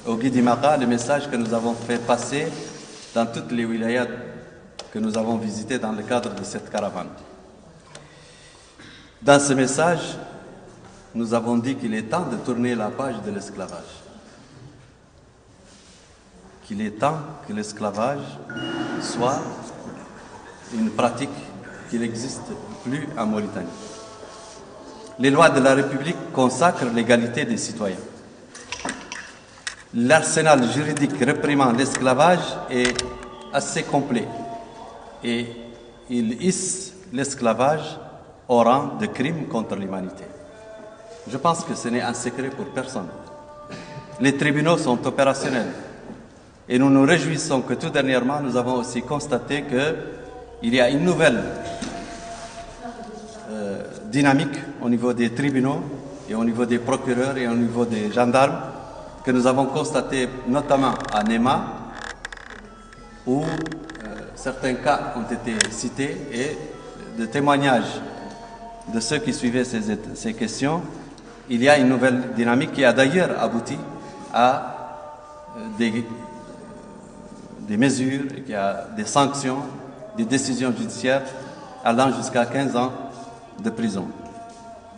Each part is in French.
au Guidi Maka le message que nous avons fait passer dans toutes les wilayas que nous avons visitées dans le cadre de cette caravane. Dans ce message, nous avons dit qu'il est temps de tourner la page de l'esclavage. Qu'il est temps que l'esclavage soit une pratique qui n'existe plus en Mauritanie. Les lois de la République consacrent l'égalité des citoyens. L'arsenal juridique réprimant l'esclavage est assez complet et il hisse l'esclavage au rang de crime contre l'humanité. Je pense que ce n'est un secret pour personne. Les tribunaux sont opérationnels et nous nous réjouissons que tout dernièrement, nous avons aussi constaté qu'il y a une nouvelle dynamique au niveau des tribunaux et au niveau des procureurs et au niveau des gendarmes que nous avons constaté notamment à Nema où certains cas ont été cités et de témoignages de ceux qui suivaient ces questions, il y a une nouvelle dynamique qui a d'ailleurs abouti à des mesures, qui a des sanctions, des décisions judiciaires allant jusqu'à 15 ans de prison.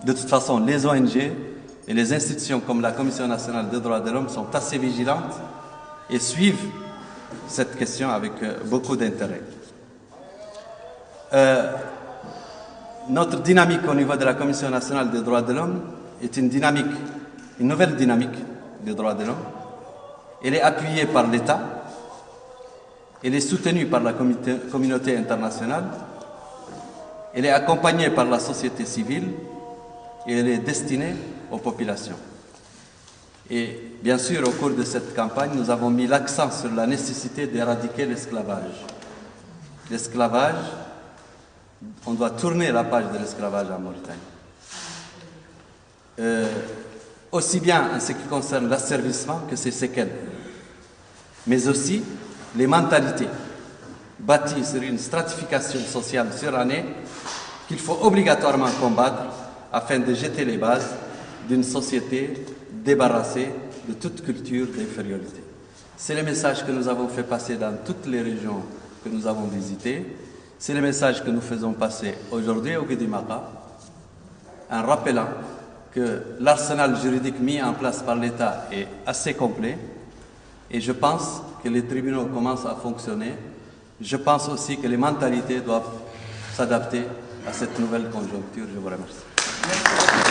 De toute façon, les ONG et les institutions comme la Commission nationale des droits de l'homme sont assez vigilantes et suivent cette question avec beaucoup d'intérêt. Notre dynamique au niveau de la Commission nationale des droits de l'homme est une nouvelle dynamique des droits de l'homme. Elle est appuyée par l'État, elle est soutenue par la communauté internationale, elle est accompagnée par la société civile et elle est destinée aux populations. Et bien sûr, au cours de cette campagne, nous avons mis l'accent sur la nécessité d'éradiquer l'esclavage. L'esclavage, on doit tourner la page de l'esclavage en Mauritanie. Aussi bien en ce qui concerne l'asservissement que ses séquelles, mais aussi les mentalités bâties sur une stratification sociale surannée qu'il faut obligatoirement combattre afin de jeter les bases d'une société débarrassée de toute culture d'infériorité. C'est le message que nous avons fait passer dans toutes les régions que nous avons visitées. C'est le message que nous faisons passer aujourd'hui au Guidi Maka, en rappelant que l'arsenal juridique mis en place par l'État est assez complet et je pense que les tribunaux commencent à fonctionner. Je pense aussi que les mentalités doivent s'adapter à cette nouvelle conjoncture. Je vous remercie.